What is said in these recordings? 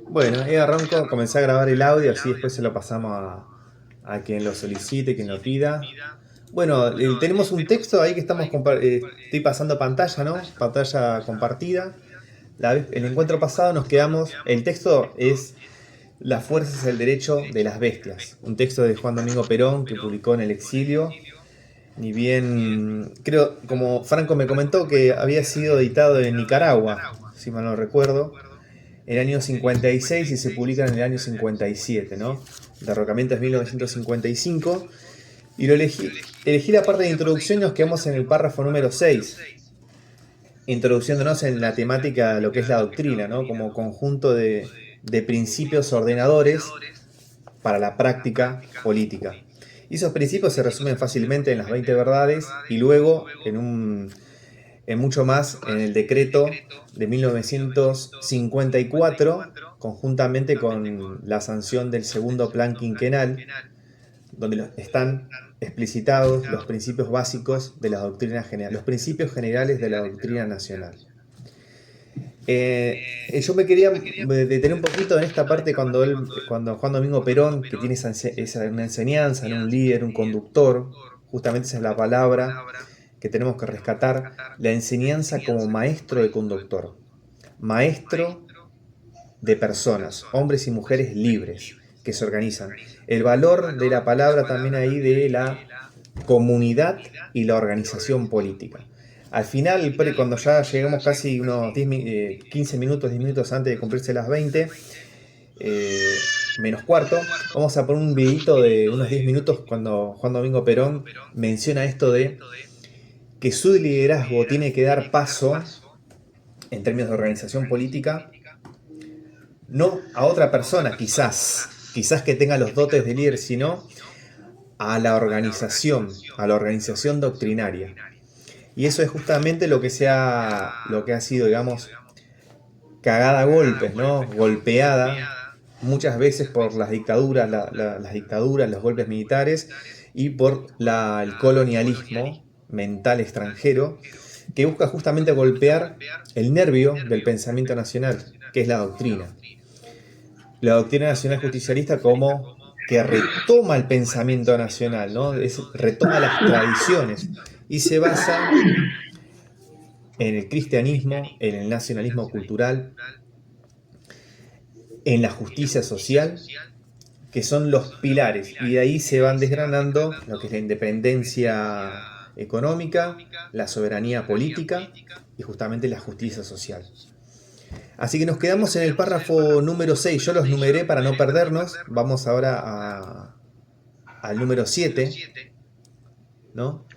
Bueno, ahí arranco, comencé a grabar el audio, así después se lo pasamos a quien lo solicite, quien lo pida. Bueno, tenemos un texto ahí que estoy pasando pantalla, ¿no? Pantalla compartida. El encuentro pasado nos quedamos, el texto es La fuerza es el derecho de las bestias, un texto de Juan Domingo Perón que publicó en el exilio. Ni bien, creo, como Franco me comentó que había sido editado en Nicaragua, si mal no recuerdo, en el año 56 y se publica en el año 57, ¿no? El derrocamiento es 1955 y elegí la parte de introducción y nos quedamos en el párrafo número 6, introduciéndonos en la temática de lo que es la doctrina, ¿no? Como conjunto de principios ordenadores para la práctica política. Y esos principios se resumen fácilmente en las 20 verdades y luego en mucho más en el decreto de 1954, conjuntamente con la sanción del segundo plan quinquenal, donde están explicitados los principios básicos de la doctrina general, los principios generales de la doctrina nacional. Yo me quería detener un poquito en esta parte cuando Juan Domingo Perón, que tiene una enseñanza, ¿no? Un líder, un conductor, justamente esa es la palabra que tenemos que rescatar, la enseñanza como maestro de conductor, maestro de personas, hombres y mujeres libres que se organizan. El valor de la palabra también ahí de la comunidad y la organización política. Al final, cuando ya llegamos casi unos 15 minutos, 10 minutos antes de cumplirse las 20, menos cuarto, vamos a poner un videito de unos 10 minutos cuando Juan Domingo Perón menciona esto de que su liderazgo tiene que dar paso, en términos de organización política, no a otra persona, quizás que tenga los dotes de líder, sino a la organización doctrinaria. Y eso es justamente lo que ha sido, digamos, cagada a golpes, ¿no? Golpeada muchas veces por las dictaduras, las dictaduras, los golpes militares y por el colonialismo mental extranjero que busca justamente golpear el nervio del pensamiento nacional, que es la doctrina. La doctrina nacional justicialista como que retoma el pensamiento nacional, ¿no? Retoma las tradiciones y se basa en el cristianismo, en el nacionalismo cultural, en la justicia social, que son los pilares. Y de ahí se van desgranando lo que es la independencia económica, la soberanía política y justamente la justicia social. Así que nos quedamos en el párrafo número 6. Yo los numeré para no perdernos. Vamos ahora al número 7, ¿no?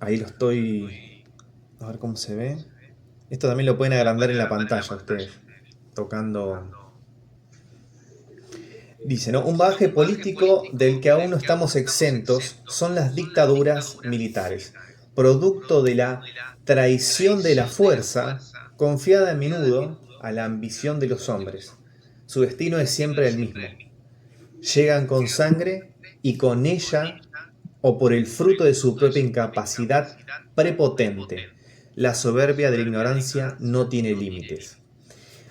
Ahí lo estoy... A ver cómo se ve. Esto también lo pueden agrandar en la pantalla ustedes, tocando. Dice, ¿no? Un bagaje político del que aún no estamos exentos son las dictaduras militares, producto de la traición de la fuerza, confiada a menudo a la ambición de los hombres. Su destino es siempre el mismo. Llegan con sangre y con ella o por el fruto de su propia incapacidad prepotente. La soberbia de la ignorancia no tiene límites.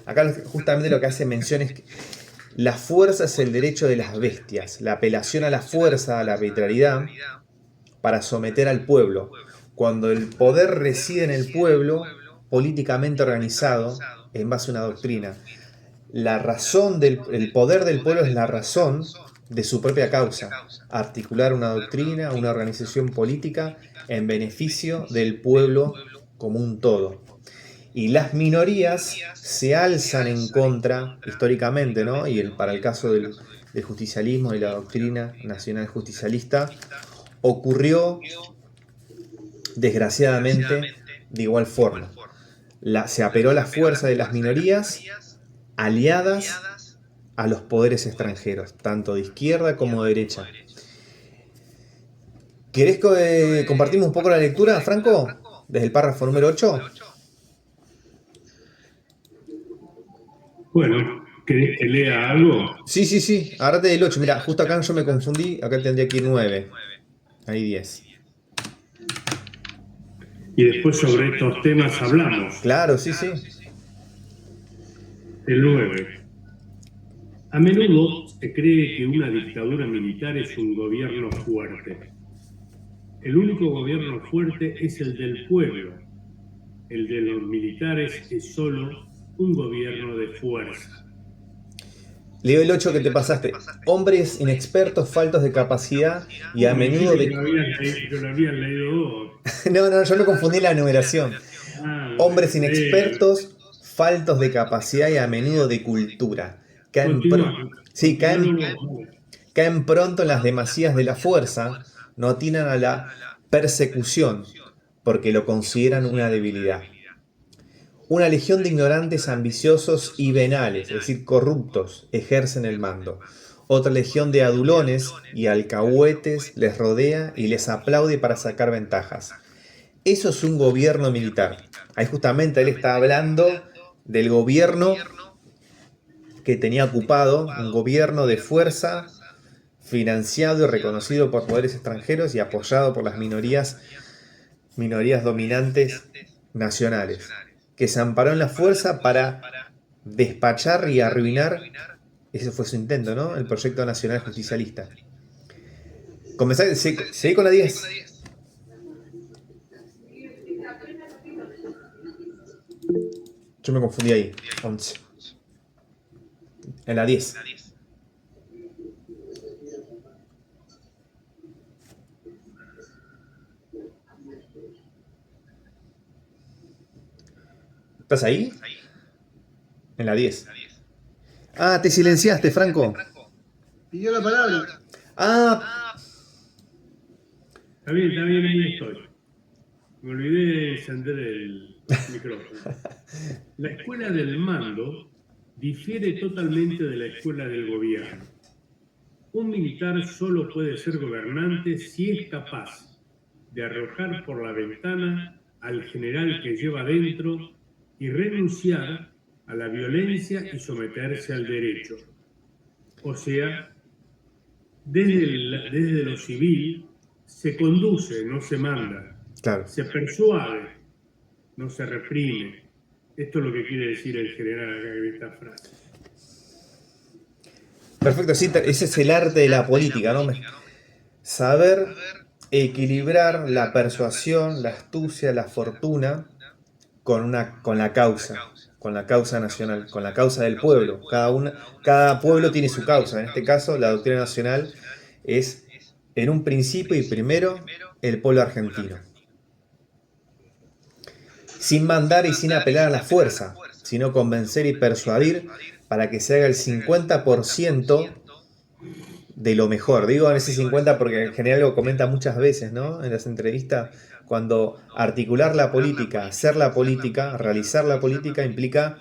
Acá justamente lo que hace mención es que la fuerza es el derecho de las bestias, la apelación a la fuerza, a la arbitrariedad, para someter al pueblo. Cuando el poder reside en el pueblo, políticamente organizado, en base a una doctrina. El poder del pueblo es la razón de su propia causa. Articular una doctrina, una organización política en beneficio del pueblo como un todo. Y las minorías se alzan en contra, históricamente, ¿no? Para el caso del justicialismo y la doctrina nacional justicialista, ocurrió, desgraciadamente, de igual forma. Se apeló a la fuerza de las minorías aliadas a los poderes extranjeros, tanto de izquierda como de derecha. ¿Querés que compartimos un poco la lectura, Franco? Desde el párrafo número 8. Bueno, ¿querés que lea algo? Sí, sí, sí. Agarrate del 8. Mira, justo acá yo me confundí. Acá tendría que ir 9. Ahí 10. Y después sobre estos temas hablamos. Claro, sí, sí. El 9. A menudo se cree que una dictadura militar es un gobierno fuerte. El único gobierno fuerte es el del pueblo. El de los militares es solo un gobierno de fuerza. Leo el 8 que te pasaste. Hombres inexpertos, faltos de capacidad y a menudo Dijiste de... que lo habían leído vos. No, yo me confundí la numeración. Hombres Bueno, inexpertos, faltos de capacidad y a menudo de cultura. continúa. Sí, Continualo vos. caen pronto en las demasías de la fuerza, no atinan a la persecución, porque lo consideran una debilidad. Una legión de ignorantes ambiciosos y venales, es decir, corruptos, ejercen el mando. Otra legión de adulones y alcahuetes les rodea y les aplaude para sacar ventajas. Eso es un gobierno militar. Ahí justamente él está hablando del gobierno que tenía ocupado, un gobierno de fuerza, financiado y reconocido por poderes extranjeros y apoyado por las minorías dominantes nacionales, que se amparó en la fuerza para despachar y arruinar, ese fue su intento, ¿no? El proyecto nacional justicialista. Seguí con la 10. Yo me confundí ahí. 11. En la 10. ¿Estás ahí? En la 10. Ah, te silenciaste, Franco. Pidió la palabra. Ah, Está bien, ahí estoy. Me olvidé de encender el micrófono. La escuela del mando difiere totalmente de la escuela del gobierno. Un militar solo puede ser gobernante si es capaz de arrojar por la ventana al general que lleva dentro y renunciar a la violencia y someterse al derecho. O sea, desde lo civil se conduce, no se manda. claro. Se persuade, no se reprime. Esto es lo que quiere decir el general acá en esta frase. Perfecto, sí, ese es el arte de la política, ¿no? Saber equilibrar la persuasión, la astucia, la fortuna con la causa nacional, con la causa del pueblo. Cada pueblo tiene su causa. En este caso, la doctrina nacional es, en un principio y primero, el pueblo argentino. Sin mandar y sin apelar a la fuerza, sino convencer y persuadir para que se haga el 50% de lo mejor. Digo en ese 50 porque en general lo comenta muchas veces, ¿no? En las entrevistas, cuando articular la política, hacer la política, realizar la política implica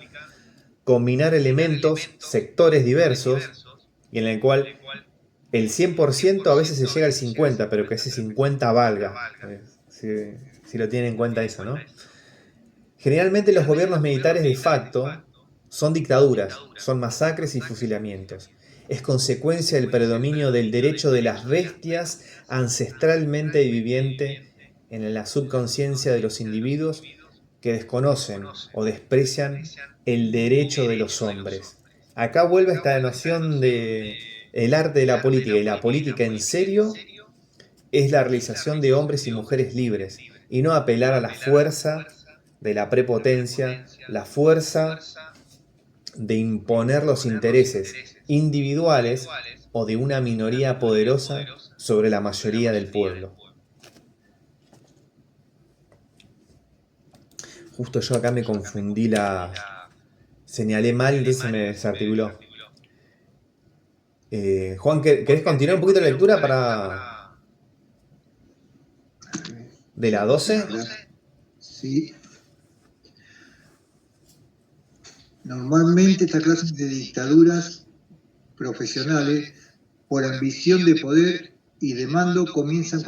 combinar elementos, sectores diversos, y en el cual el 100% a veces se llega al 50%, pero que ese 50% valga. Si lo tienen en cuenta eso, ¿no? Generalmente los gobiernos militares de facto son dictaduras, son masacres y fusilamientos. Es consecuencia del predominio del derecho de las bestias ancestralmente viviente en la subconsciencia de los individuos que desconocen o desprecian el derecho de los hombres. Acá vuelve esta noción de el arte de la política, y la política en serio es la realización de hombres y mujeres libres, y no apelar a la fuerza de la prepotencia, la fuerza de imponer los intereses individuales o de una minoría poderosa sobre la mayoría del pueblo. Justo yo acá me confundí señalé mal, entonces se me desarticuló. Juan, ¿querés continuar un poquito la lectura de la 12? Sí. Normalmente esta clase de dictaduras profesionales, por ambición de poder y de mando, comienzan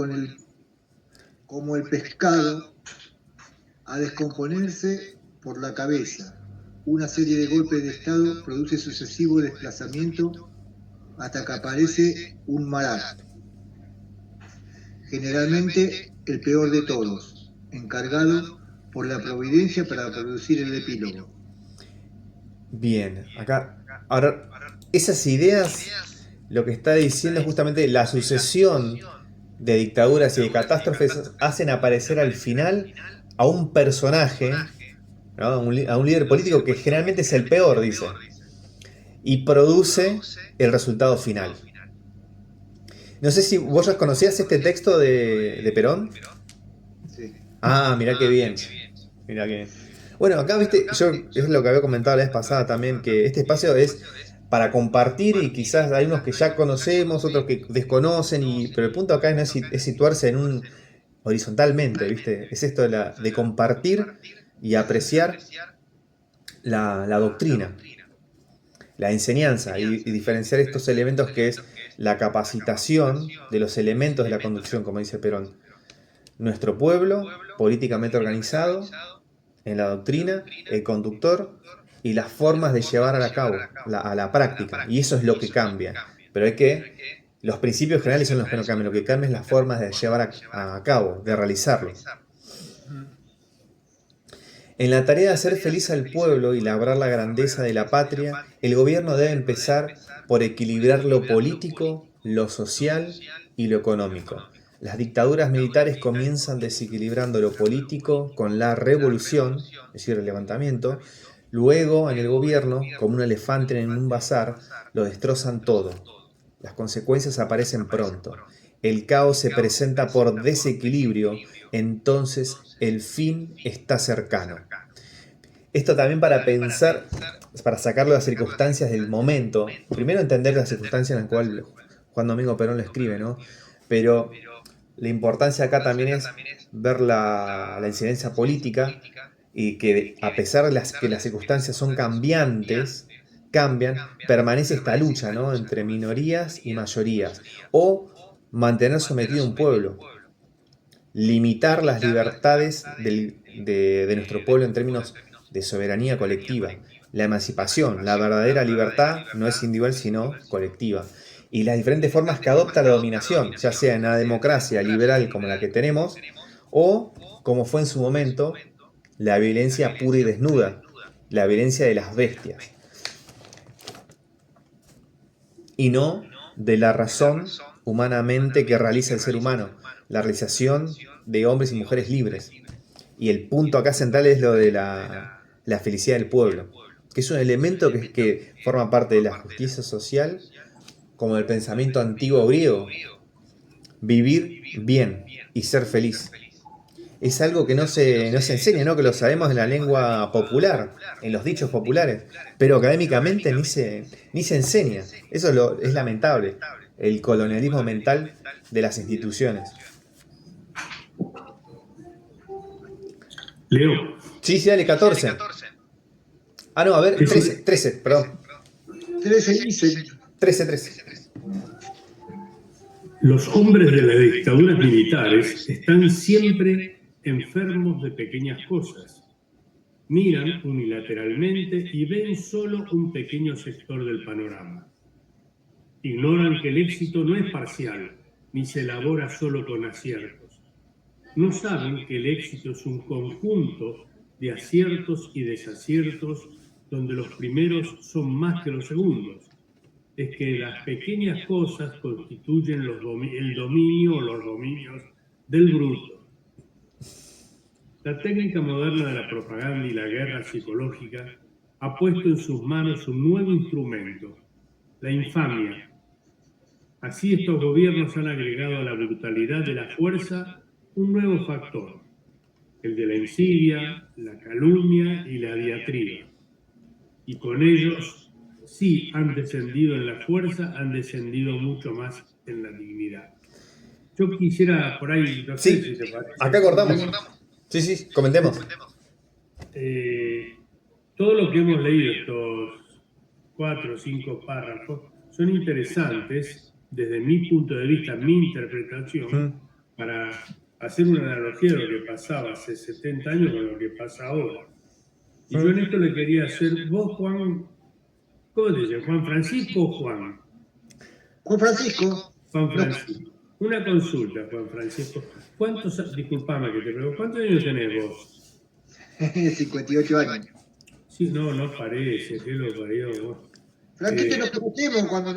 como el pescado a descomponerse por la cabeza. Una serie de golpes de estado produce sucesivo desplazamiento hasta que aparece un marasmo. Generalmente el peor de todos, encargado por la providencia para producir el epílogo. Bien, acá. Ahora, esas ideas lo que está diciendo es justamente la sucesión de dictaduras y de catástrofes hacen aparecer al final a un personaje, ¿no? A un líder político que generalmente es el peor, dice, y produce el resultado final. No sé si vos ya conocías este texto de Perón. Sí. Ah, mirá qué bien. Mirá qué bien. Bueno, acá, viste, yo es lo que había comentado la vez pasada también, que este espacio es para compartir y quizás hay unos que ya conocemos, otros que desconocen, pero el punto acá no es situarse en un horizontalmente, ¿viste? Es esto de compartir y apreciar la doctrina, la enseñanza y diferenciar estos elementos que es la capacitación de los elementos de la conducción, como dice Perón. Nuestro pueblo, políticamente organizado, en la doctrina, el conductor y las formas de llevar a cabo, a la práctica. Y eso es lo que cambia. Pero hay que, los principios generales son los que no cambian, lo que cambia es las formas de llevar a cabo, de realizarlo. En la tarea de hacer feliz al pueblo y labrar la grandeza de la patria, el gobierno debe empezar por equilibrar lo político, lo social y lo económico. Las dictaduras militares comienzan desequilibrando lo político con la revolución, es decir, el levantamiento. Luego, en el gobierno, como un elefante en un bazar, lo destrozan todo. Las consecuencias aparecen pronto. El caos se presenta por desequilibrio, entonces el fin está cercano. Esto también para pensar, para sacarlo de las circunstancias del momento. Primero entender las circunstancias en las cuales Juan Domingo Perón lo escribe, ¿no? Pero la importancia acá también es ver la incidencia política y que a pesar de que las circunstancias son cambiantes, cambian, permanece esta lucha, ¿no? Entre minorías y mayorías. O mantener sometido un pueblo, limitar las libertades de nuestro pueblo en términos de soberanía colectiva. La emancipación, la verdadera libertad no es individual sino colectiva. Y las diferentes formas que adopta la dominación, ya sea en una democracia liberal como la que tenemos, o como fue en su momento la violencia pura y desnuda, la violencia de las bestias, y no de la razón humanamente que realiza el ser humano, la realización de hombres y mujeres libres. Y el punto acá central es lo de la felicidad del pueblo, que es un elemento que forma parte de la justicia social, como del pensamiento antiguo griego. Vivir bien y ser feliz. Es algo que no se enseña, ¿no? Que lo sabemos en la lengua popular, en los dichos populares, pero académicamente ni se enseña. Eso es lamentable, el colonialismo mental de las instituciones. Leo. Sí, sí, dale, 14. Ah, no, a ver, 13, perdón. 13 dicen. 13. Los hombres de las dictaduras militares están siempre enfermos de pequeñas cosas. Miran unilateralmente y ven solo un pequeño sector del panorama. Ignoran que el éxito no es parcial, ni se elabora solo con aciertos. No saben que el éxito es un conjunto de aciertos y desaciertos donde los primeros son más que los segundos. Es que las pequeñas cosas constituyen el dominio o los dominios del bruto. La técnica moderna de la propaganda y la guerra psicológica ha puesto en sus manos un nuevo instrumento, la infamia. Así estos gobiernos han agregado a la brutalidad de la fuerza un nuevo factor, el de la insidia, la calumnia y la diatriba. Y con ellos sí han descendido en la fuerza, han descendido mucho más en la dignidad. Yo quisiera por ahí, no sé si te parece. Acá cortamos. Sí, comentemos. Todo lo que hemos leído, estos 4 o 5 párrafos, son interesantes desde mi punto de vista, mi interpretación, para hacer una analogía de lo que pasaba hace 70 años con lo que pasa ahora. Y yo en esto le quería hacer, vos, Juan, ¿cómo te dices? ¿Juan Francisco o Juan? Juan Francisco. Juan Francisco. Una consulta, Juan Francisco. Disculpame que te pregunto, ¿cuántos años tenés vos? 58 años. Sí, no parece, que lo parió. Franquete, nos conocemos cuando...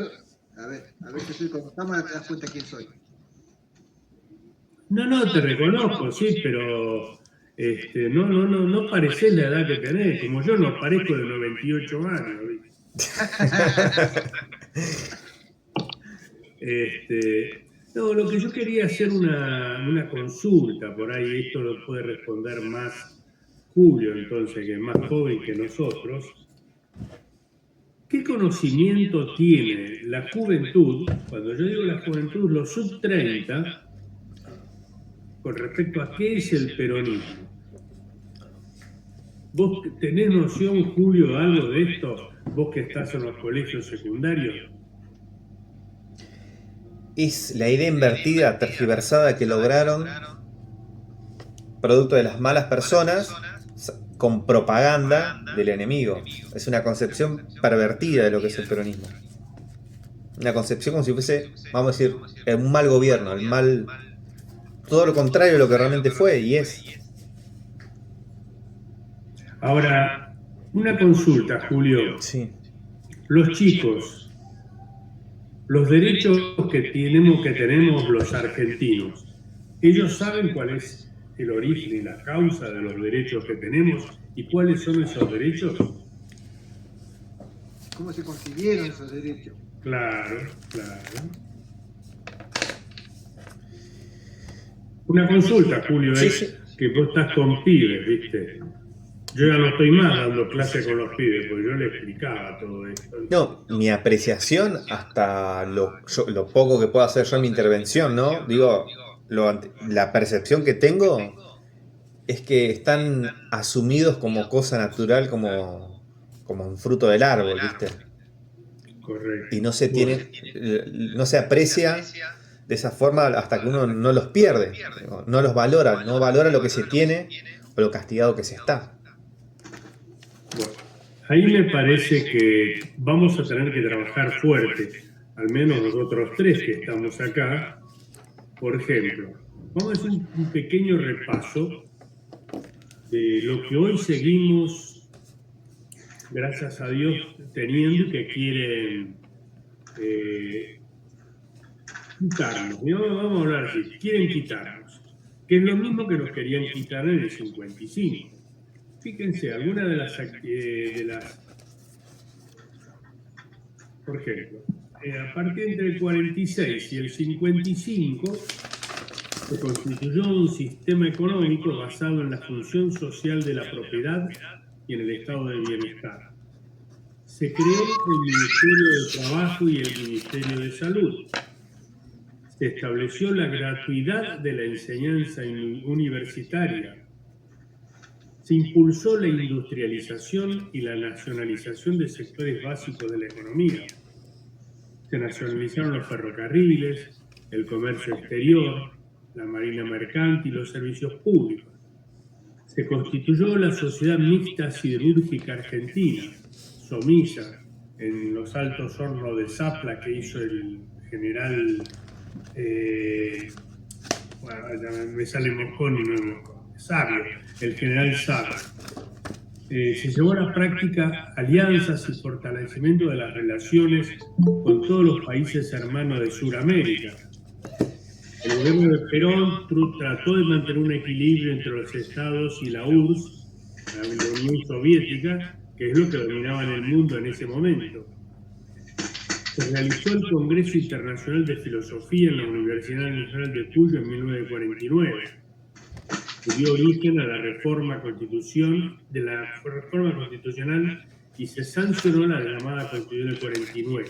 A ver, yo soy con cámara, te das cuenta quién soy. No, te reconozco, sí, pero no parecés la edad que tenés, como yo no parezco de 98 años. Lo que yo quería hacer una consulta, por ahí esto lo puede responder más Julio, entonces, que es más joven que nosotros. ¿Qué conocimiento tiene la juventud, cuando yo digo la juventud, los sub-30, con respecto a qué es el peronismo? ¿Vos tenés noción, Julio, algo de esto? Vos que estás en los colegios secundarios. Es la idea invertida, tergiversada que lograron, producto de las malas personas, con propaganda del enemigo. Es una concepción pervertida de lo que es el peronismo. Una concepción como si fuese, vamos a decir, un mal gobierno, el mal, todo lo contrario de lo que realmente fue y es. Ahora, una consulta, Julio. Sí. Los chicos, los derechos que tenemos los argentinos, ¿ellos saben cuál es el origen y la causa de los derechos que tenemos y cuáles son esos derechos? ¿Cómo se consiguieron esos derechos? Claro. Una consulta, Julio, es que vos estás con pibes, ¿viste? Yo ya no estoy más dando clases con los pibes, porque yo les explicaba todo esto. No, mi apreciación, hasta lo poco que puedo hacer yo en mi intervención, ¿no? Digo, la percepción que tengo es que están asumidos como cosa natural, como un fruto del árbol, ¿viste? Correcto. Y no se aprecia de esa forma hasta que uno no los pierde, no los valora, no valora lo que se tiene o lo castigado que se está. Bueno, ahí me parece que vamos a tener que trabajar fuerte, al menos nosotros tres que estamos acá. Por ejemplo, vamos a hacer un pequeño repaso de lo que hoy seguimos, gracias a Dios, teniendo y que quieren quitarnos. Vamos a hablar así, quieren quitarnos, que es lo mismo que nos querían quitar en el 55. Fíjense, algunas de las por ejemplo, a partir entre el 46 y el 55 se constituyó un sistema económico basado en la función social de la propiedad y en el estado de bienestar. Se creó el Ministerio de Trabajo y el Ministerio de Salud. Se estableció la gratuidad de la enseñanza universitaria. Se impulsó la industrialización y la nacionalización de sectores básicos de la economía. Se nacionalizaron los ferrocarriles, el comercio exterior, la marina mercante y los servicios públicos. Se constituyó la Sociedad Mixta Siderúrgica Argentina, SOMISA, en los altos hornos de Zapla que hizo el general, me sale Mosconi, no es Mosconi, Sabio, el general Sabio. Se llevó a la práctica alianzas y fortalecimiento de las relaciones con todos los países hermanos de Sudamérica. El gobierno de Perón trató de mantener un equilibrio entre los estados y la URSS, la Unión Soviética, que es lo que dominaba en el mundo en ese momento. Se realizó el Congreso Internacional de Filosofía en la Universidad Nacional de Cuyo en 1949. Que dio origen a la reforma constitucional y se sancionó la llamada Constitución del 49.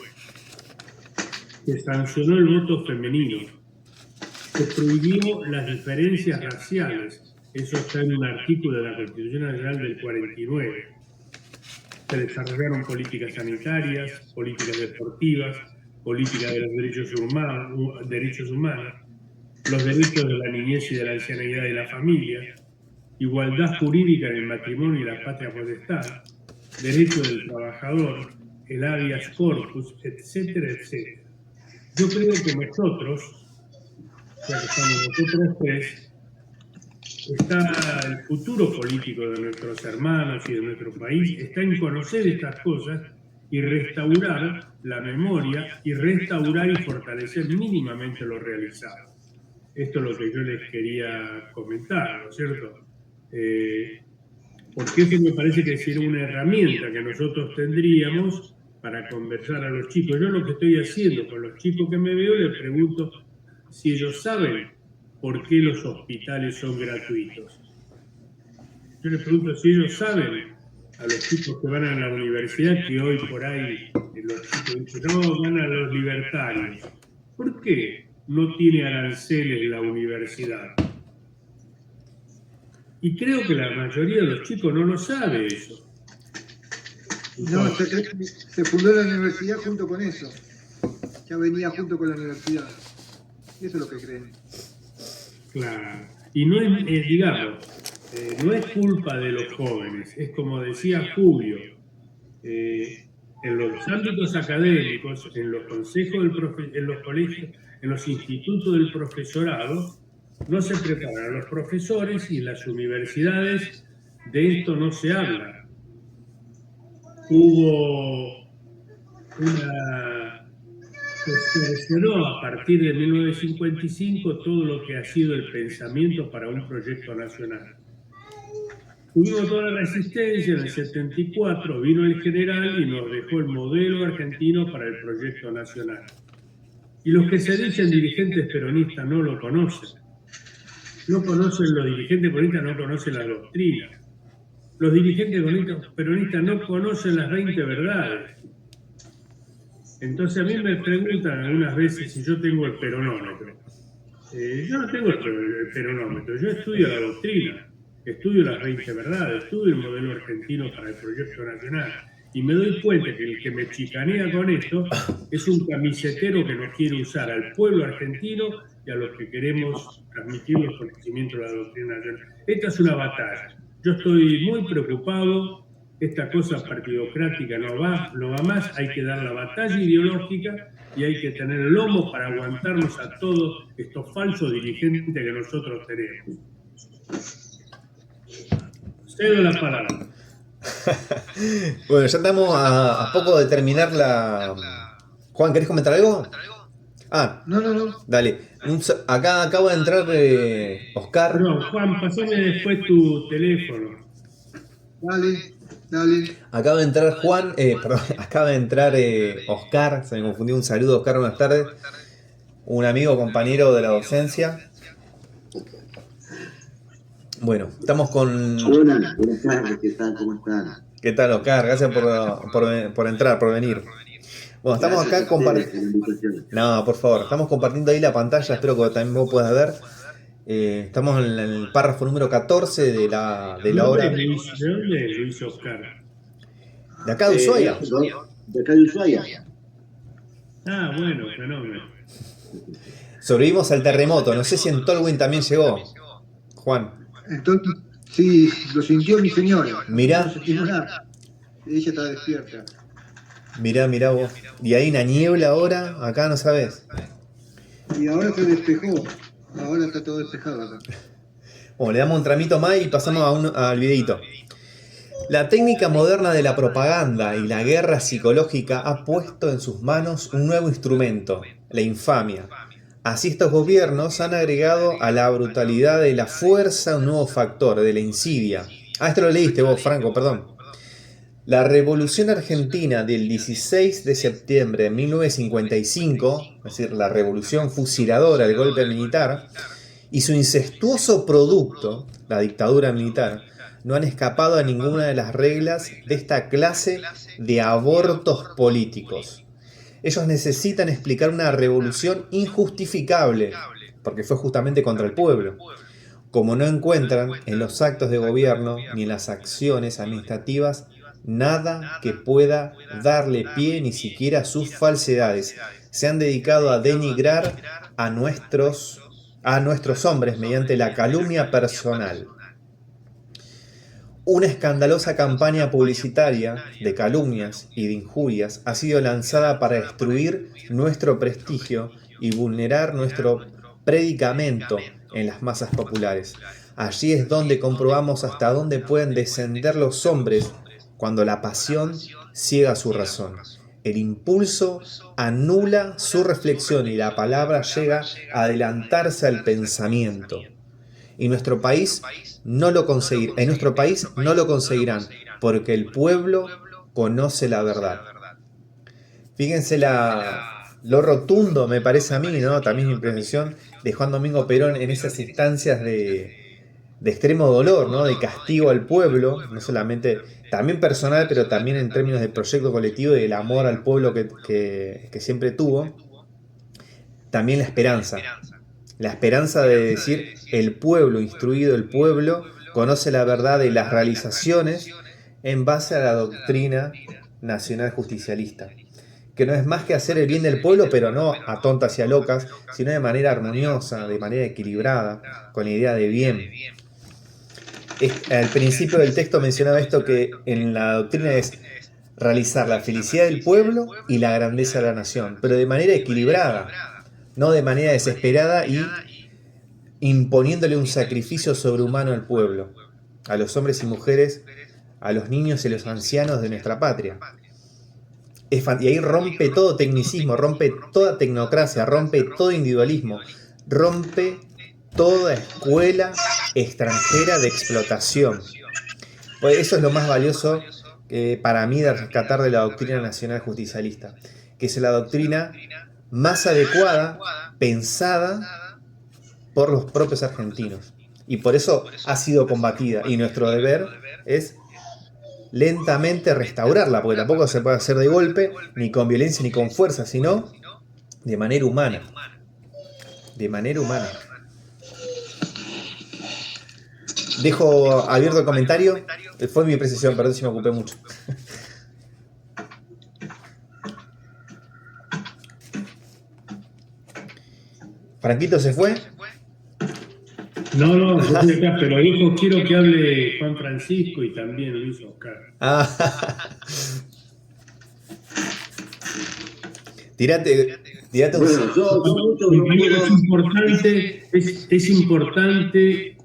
Se sancionó el voto femenino. Se prohibió las diferencias raciales. Eso está en un artículo de la Constitución Nacional del 49. Se desarrollaron políticas sanitarias, políticas deportivas, políticas de los derechos humanos, los derechos de la niñez y de la ancianidad y la familia, igualdad jurídica en el matrimonio y la patria potestad, derecho del trabajador, el habeas corpus, etcétera, etcétera. Yo creo que nosotros, ya que estamos nosotros tres, está el futuro político de nuestros hermanos y de nuestro país, está en conocer estas cosas y restaurar la memoria y restaurar y fortalecer mínimamente lo realizado. Esto es lo que yo les quería comentar, ¿no es cierto? Porque eso me parece que sería una herramienta que nosotros tendríamos para conversar a los chicos. Yo lo que estoy haciendo con los chicos que me veo, les pregunto si ellos saben por qué los hospitales son gratuitos. Yo les pregunto si ellos saben a los chicos que van a la universidad, que hoy por ahí los chicos dicen, no, van a los libertarios. ¿Por qué no tiene aranceles la universidad? Y creo que la mayoría de los chicos no lo sabe eso. No, se fundó la universidad junto con eso. Ya venía junto con la universidad. Eso es lo que creen. Claro. Y no es, digamos, no es culpa de los jóvenes. Es como decía Julio, en los ámbitos académicos, en los consejos en los colegios, en los institutos del profesorado, no se preparan a los profesores y en las universidades de esto no se habla. Hubo se cercenó a partir de 1955 todo lo que ha sido el pensamiento para un proyecto nacional. Tuvimos toda la resistencia, en el 74 vino el general y nos dejó el modelo argentino para el proyecto nacional. Y los que se dicen dirigentes peronistas no lo conocen. No conocen, los dirigentes peronistas no conocen la doctrina. Los dirigentes peronistas no conocen las 20 verdades. Entonces a mí me preguntan algunas veces si yo tengo el peronómetro. Yo no tengo el peronómetro, yo estudio la doctrina, estudio las 20 verdades, estudio el modelo argentino para el proyecto nacional. Y me doy cuenta que el que me chicanea con esto es un camisetero que no quiere usar al pueblo argentino y a los que queremos transmitir los conocimientos de la doctrina nacional. Esta es una batalla. Yo estoy muy preocupado. Esta cosa partidocrática no va más. Hay que dar la batalla ideológica y hay que tener lomo para aguantarnos a todos estos falsos dirigentes que nosotros tenemos. Cedo la palabra. Bueno, ya estamos a poco de terminar la... Juan, ¿querés comentar algo? Ah, No. dale. Acá acaba de entrar Oscar. Perdón, Juan, pasame después tu teléfono. Dale. Acaba de entrar Juan, perdón, acaba de entrar Oscar, se me confundió, un saludo Oscar, buenas tardes. Un amigo, compañero de la docencia. Bueno, estamos con... Hola, buenas tardes, ¿qué tal? ¿Cómo están? ¿Qué tal, Oscar? Gracias por entrar, por venir. Bueno, estamos acá compartiendo... No, por favor, estamos compartiendo ahí la pantalla, espero que también vos puedas ver. Estamos en el párrafo número 14 de la obra. ¿De dónde es Luis Oscar? De acá de Ushuaia. De acá de Ushuaia. Ah, bueno, fenómeno. Sobrevivimos al terremoto, no sé si en Tolwyn también llegó, Juan. Entonces, sí, lo sintió mi señora. Mirá. No sentimos nada. Ella está despierta. Mirá vos. Y hay una niebla ahora, acá no sabés. Y ahora se despejó. Ahora está todo despejado acá. Bueno, le damos un tramito más y pasamos al videito. La técnica moderna de la propaganda y la guerra psicológica ha puesto en sus manos un nuevo instrumento, la infamia. Así estos gobiernos han agregado a la brutalidad de la fuerza un nuevo factor, de la insidia. Ah, esto lo leíste vos, Franco, perdón. La Revolución Argentina del 16 de septiembre de 1955, es decir, la revolución fusiladora del golpe militar, y su incestuoso producto, la dictadura militar, no han escapado a ninguna de las reglas de esta clase de abortos políticos. Ellos necesitan explicar una revolución injustificable, porque fue justamente contra el pueblo, como no encuentran en los actos de gobierno ni en las acciones administrativas nada que pueda darle pie ni siquiera a sus falsedades. Se han dedicado a denigrar a nuestros hombres mediante la calumnia personal. Una escandalosa campaña publicitaria de calumnias y de injurias ha sido lanzada para destruir nuestro prestigio y vulnerar nuestro predicamento en las masas populares. Allí es donde comprobamos hasta dónde pueden descender los hombres cuando la pasión ciega su razón. El impulso anula su reflexión y la palabra llega a adelantarse al pensamiento. Y en nuestro país no lo conseguirán, porque el pueblo conoce la verdad. Fíjense lo rotundo, me parece a mí, ¿no? También mi impresión de Juan Domingo Perón en esas instancias de extremo dolor, ¿no? De castigo al pueblo, no solamente, también personal, pero también en términos de proyecto colectivo y del amor al pueblo que siempre tuvo. También la esperanza de decir, el pueblo instruido, el pueblo conoce la verdad de las realizaciones en base a la doctrina nacional justicialista, que no es más que hacer el bien del pueblo, pero no a tontas y a locas, sino de manera armoniosa, de manera equilibrada, con la idea de bien. Al principio del texto mencionaba esto, que en la doctrina es realizar la felicidad del pueblo y la grandeza de la nación, pero de manera equilibrada, no de manera desesperada y imponiéndole un sacrificio sobrehumano al pueblo, a los hombres y mujeres, a los niños y a los ancianos de nuestra patria. Y ahí rompe todo tecnicismo, rompe toda tecnocracia, rompe todo individualismo, rompe toda escuela extranjera de explotación. Pues eso es lo más valioso para mí de rescatar de la doctrina nacional justicialista, que es la doctrina más adecuada, pensada por los propios argentinos. Y por eso ha sido combatida. Y nuestro deber es lentamente restaurarla, porque tampoco se puede hacer de golpe, ni con violencia ni con fuerza, sino de manera humana. De manera humana. Dejo abierto el comentario. Fue mi precisión, perdón si me ocupé mucho. ¿Franquito se fue? No, yo estoy acá, pero dijo, quiero que hable Juan Francisco y también Luis Oscar. Tirate un... Bueno, es importante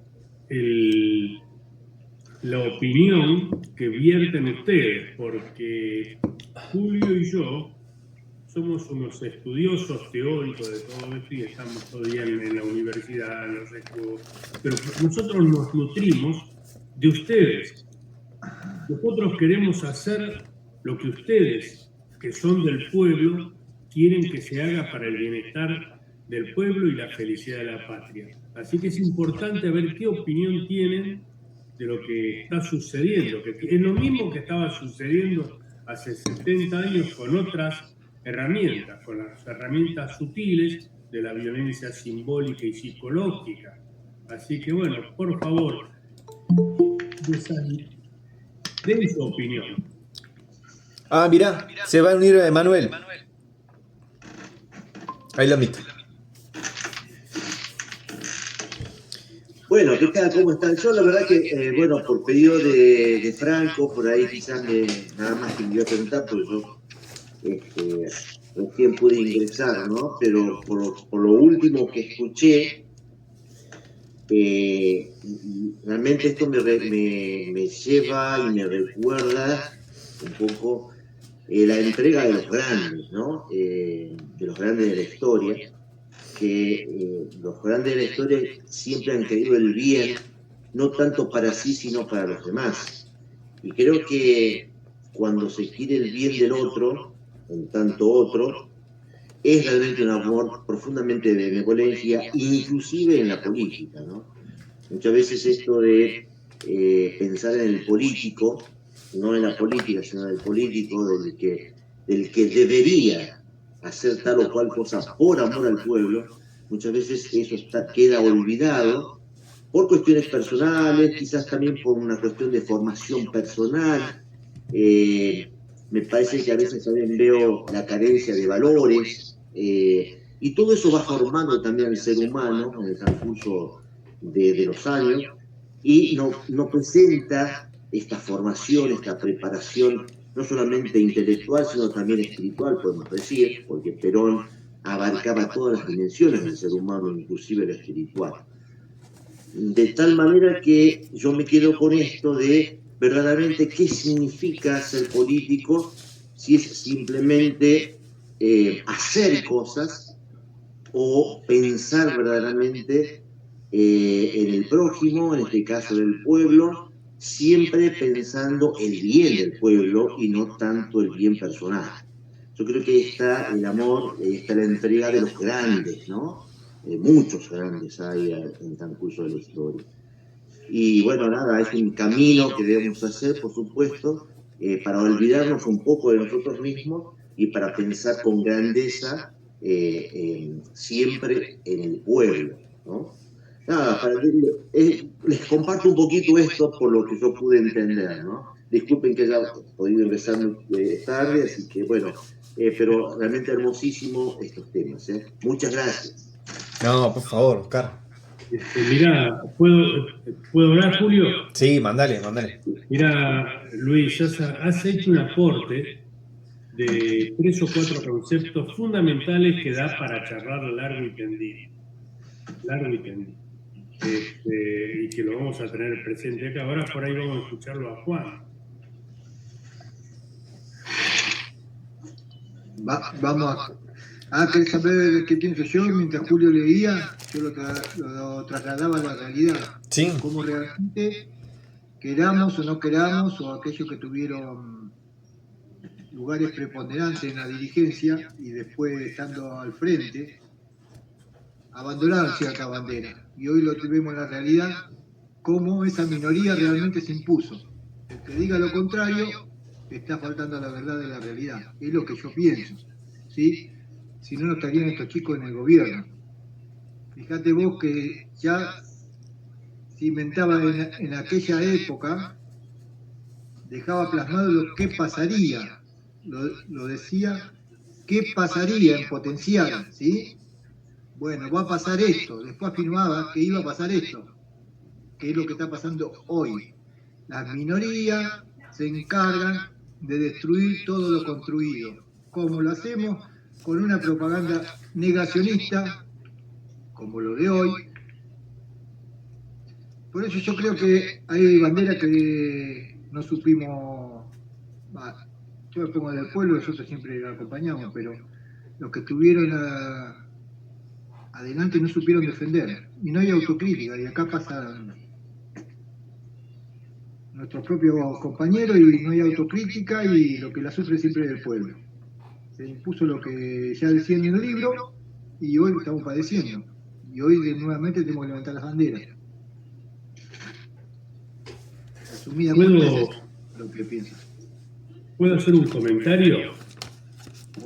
la opinión que vierten ustedes, porque Julio y yo somos unos estudiosos teóricos de todo esto y estamos todavía en la universidad, en los estudios, pero nosotros nos nutrimos de ustedes. Nosotros queremos hacer lo que ustedes, que son del pueblo, quieren que se haga para el bienestar del pueblo y la felicidad de la patria. Así que es importante ver qué opinión tienen de lo que está sucediendo, que es lo mismo que estaba sucediendo hace 70 años con otras herramientas, con las herramientas sutiles de la violencia simbólica y psicológica. Así que bueno, por favor, den su opinión. Mirá, se va a unir Manuel. Ahí lo invito. Bueno, ¿qué tal? ¿Cómo están? Yo la verdad que, bueno, por pedido de Franco, por ahí quizás nada más que me iba a preguntar, porque yo recién pude ingresar, ¿no? Pero por lo último que escuché, realmente esto me lleva y me recuerda un poco la entrega de los grandes, ¿no? De los grandes de la historia, que los grandes de la historia siempre han querido el bien, no tanto para sí, sino para los demás. Y creo que cuando se quiere el bien del otro, en tanto otro, es realmente un amor profundamente de benevolencia, inclusive en la política, ¿no? Muchas veces esto de pensar en el político, no en la política, sino en el político, del que debería hacer tal o cual cosa por amor al pueblo, muchas veces eso queda olvidado por cuestiones personales, quizás también por una cuestión de formación personal. Me parece que a veces también veo la carencia de valores, y todo eso va formando también al ser humano en el transcurso de los años, y no presenta esta formación, esta preparación, no solamente intelectual, sino también espiritual, podemos decir, porque Perón abarcaba todas las dimensiones del ser humano, inclusive la espiritual. de tal manera que yo me quedo con esto de verdaderamente qué significa ser político, si es simplemente hacer cosas o pensar verdaderamente en el prójimo, en este caso del pueblo, siempre pensando el bien del pueblo y no tanto el bien personal. Yo creo que ahí está el amor, ahí está la entrega de los grandes, ¿no? Muchos grandes hay en el transcurso de la historia. Y bueno, nada, es un camino que debemos hacer, por supuesto, para olvidarnos un poco de nosotros mismos y para pensar con grandeza siempre en el pueblo, ¿no? Nada, les comparto un poquito esto por lo que yo pude entender, ¿no? Disculpen que haya podido empezar tarde, así que bueno, pero realmente hermosísimo estos temas, ¿eh? Muchas gracias. No, por favor, Oscar. Mirá, ¿puedo hablar, Julio? Sí, mandale, mandale. Mirá, Luis, has hecho un aporte de 3 o 4 conceptos fundamentales que da para charlar largo y tendido. Largo y tendido. Y que lo vamos a tener presente acá. Ahora por ahí vamos a escucharlo a Juan. Vamos a... ¿querés saber qué pienso yo? Mientras Julio leía, yo lo trasladaba a la realidad. Sí. Cómo realmente, queramos o no queramos, o aquellos que tuvieron lugares preponderantes en la dirigencia y después estando al frente, abandonaron cierta bandera. Y hoy lo vemos en la realidad, cómo esa minoría realmente se impuso. El que diga lo contrario está faltando a la verdad de la realidad. Es lo que yo pienso, ¿sí? Si no, no estarían estos chicos en el gobierno. Fíjate vos que ya se inventaba en aquella época, dejaba plasmado lo que pasaría, lo decía, qué pasaría en potencial, ¿sí? Bueno, va a pasar esto, después afirmaba que iba a pasar esto, que es lo que está pasando hoy. Las minorías se encargan de destruir todo lo construido. ¿Cómo lo hacemos? Con una propaganda negacionista, como lo de hoy. Por eso yo creo que hay banderas que no supimos... Yo me pongo del pueblo, nosotros siempre lo acompañamos, pero los que estuvieron adelante no supieron defender. Y no hay autocrítica, y acá pasa nuestros propios compañeros y no hay autocrítica y lo que la sufre siempre es el pueblo. Se impuso lo que ya decían en el libro y hoy lo estamos padeciendo. Y hoy nuevamente tenemos que levantar las banderas. Resumidamente es lo que pienso. ¿Puedo hacer un comentario?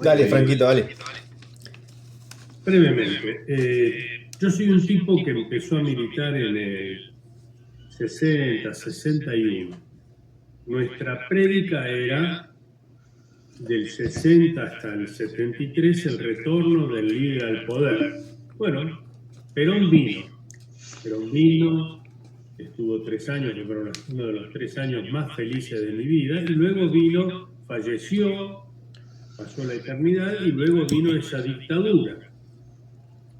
Dale, Franquito, dale. Brevemente. Yo soy un tipo que empezó a militar en el 60, 61. Nuestra prédica era del 60 hasta el 73 el retorno del líder al poder. Bueno, Perón vino, estuvo 3 años, que fueron uno de los 3 años más felices de mi vida, y luego vino, falleció, pasó la eternidad, y luego vino esa dictadura.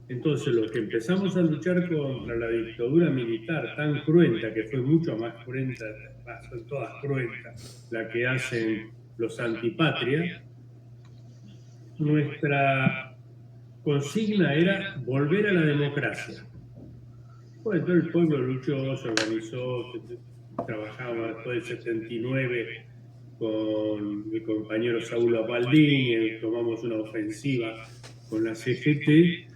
Entonces, los que empezamos a luchar contra la dictadura militar tan cruenta, que fue mucho más cruenta, son todas cruentas, la que hacen los antipatria, nuestra consigna era volver a la democracia. Bueno, todo el pueblo luchó, se organizó, trabajaba después del 79 con mi compañero Saúl Apaldini, tomamos una ofensiva con la CGT,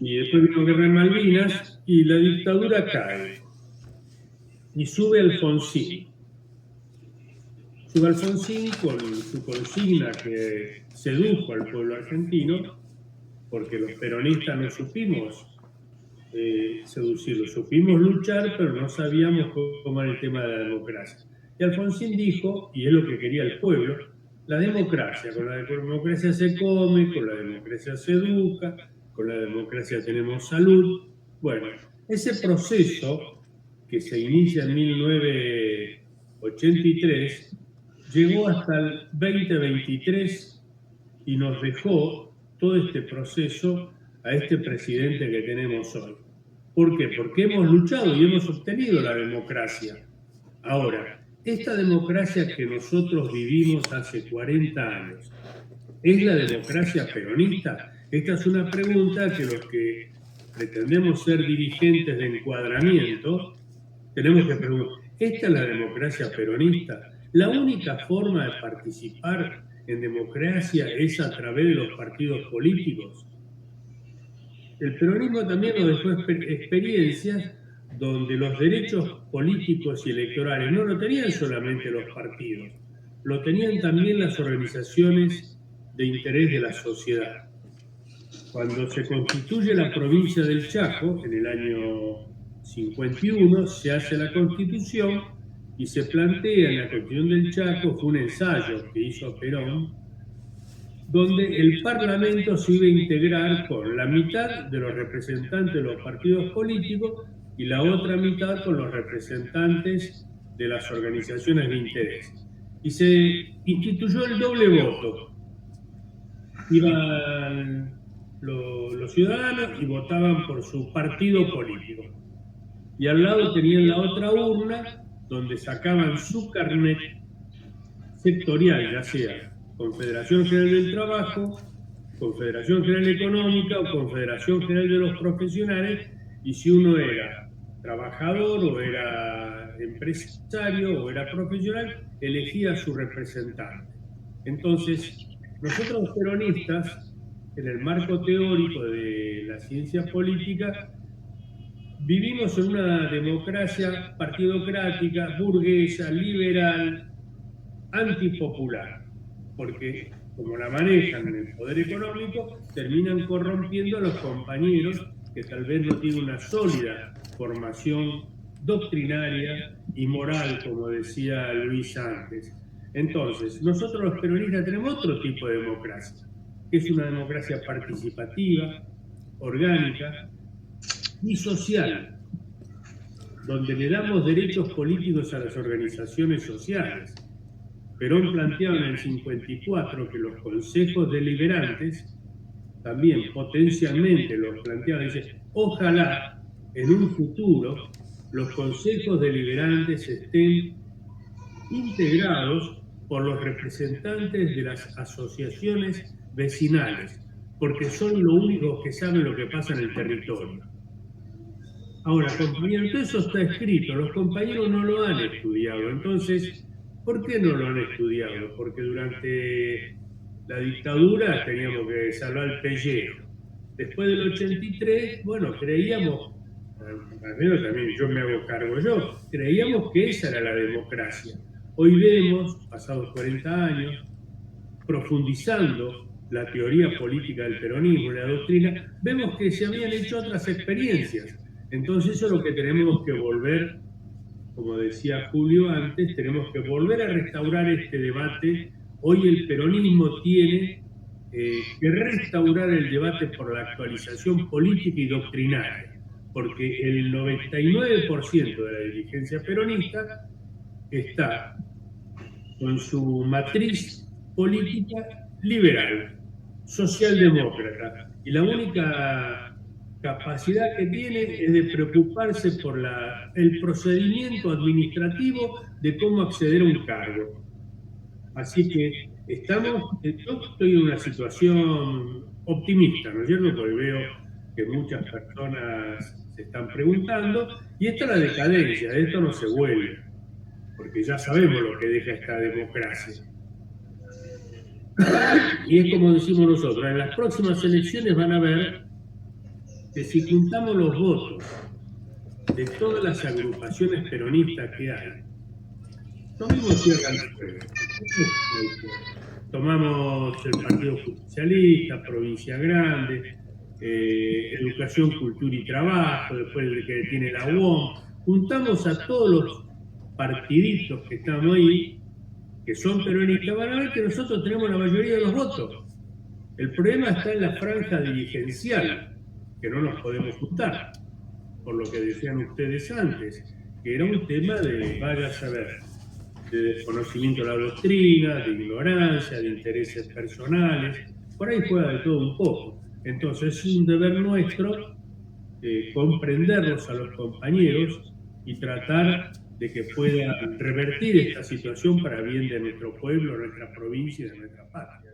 y después vino Guerra en Malvinas y la dictadura cae. Y sube Alfonsín. Sube Alfonsín con su consigna que sedujo al pueblo argentino, porque los peronistas no supimos seducirlo, supimos luchar, pero no sabíamos cómo era el tema de la democracia. Y Alfonsín dijo, y es lo que quería el pueblo, la democracia, con la democracia se come, con la democracia se educa, con la democracia tenemos salud. Bueno, ese proceso que se inicia en 1983 llegó hasta el 2023 y nos dejó todo este proceso a este presidente que tenemos hoy. ¿Por qué? Porque hemos luchado y hemos obtenido la democracia. Ahora, esta democracia que nosotros vivimos hace 40 años, ¿es la democracia peronista? Esta es una pregunta que los que pretendemos ser dirigentes de encuadramiento tenemos que preguntar. ¿Esta es la democracia peronista? La única forma de participar en democracia es a través de los partidos políticos. El peronismo también nos dejó experiencias donde los derechos políticos y electorales no lo tenían solamente los partidos, lo tenían también las organizaciones de interés de la sociedad. Cuando se constituye la provincia del Chaco, en el año 51, se hace la Constitución y se plantea en la Constitución del Chaco, fue un ensayo que hizo Perón, donde el Parlamento se iba a integrar con la mitad de los representantes de los partidos políticos y la otra mitad con los representantes de las organizaciones de interés. Y se instituyó el doble voto. Iban los ciudadanos y votaban por su partido político. Y al lado tenían la otra urna donde sacaban su carnet sectorial, ya sea Confederación General del Trabajo, Confederación General Económica o Confederación General de los Profesionales, y si uno era trabajador o era empresario o era profesional, elegía a su representante. Entonces, nosotros los peronistas, en el marco teórico de la ciencia política, vivimos en una democracia partidocrática, burguesa, liberal, antipopular, porque como la manejan en el poder económico, terminan corrompiendo a los compañeros que tal vez no tienen una sólida formación doctrinaria y moral, como decía Luis antes. Entonces, nosotros los peronistas tenemos otro tipo de democracia, que es una democracia participativa, orgánica y social, donde le damos derechos políticos a las organizaciones sociales. Perón planteaba en el 54 que los consejos deliberantes, también potencialmente los planteaba, dice, ojalá en un futuro los consejos deliberantes estén integrados por los representantes de las asociaciones vecinales, porque son los únicos que saben lo que pasa en el territorio. Ahora, compañeros, todo eso está escrito, los compañeros no lo han estudiado, entonces, ¿por qué no lo han estudiado? Porque durante la dictadura teníamos que salvar el pellejo. Después del 83, bueno, creíamos, al menos también yo me hago cargo yo, creíamos que esa era la democracia. Hoy vemos, pasados 40 años, profundizando la teoría política del peronismo, la doctrina, vemos que se habían hecho otras experiencias. Entonces eso es lo que tenemos que volver, como decía Julio antes, tenemos que volver a restaurar este debate. Hoy el peronismo tiene que restaurar el debate por la actualización política y doctrinaria, porque el 99% de la dirigencia peronista está con su matriz política liberal, socialdemócrata, y la única capacidad que tiene es de preocuparse por el procedimiento administrativo de cómo acceder a un cargo. Así que yo estoy en una situación optimista, ¿no es cierto? Porque veo que muchas personas se están preguntando, y esta es la decadencia, de esto no se vuelve, porque ya sabemos lo que deja esta democracia. Y es como decimos nosotros, en las próximas elecciones van a ver que si juntamos los votos de todas las agrupaciones peronistas que hay, tomemos Sierra del Fuego, tomamos el Partido Justicialista, Provincia Grande, Educación, Cultura y Trabajo, después el que tiene la UOM, juntamos a todos los partiditos que estamos ahí, que son peronistas, van a ver que nosotros tenemos la mayoría de los votos. El problema está en la franja dirigencial, que no nos podemos juntar, por lo que decían ustedes antes, que era un tema de, vaya a saber, de desconocimiento de la doctrina, de ignorancia, de intereses personales, por ahí juega de todo un poco. Entonces es un deber nuestro comprenderlos a los compañeros y tratar de que puedan revertir esta situación para bien de nuestro pueblo, nuestra provincia y de nuestra patria.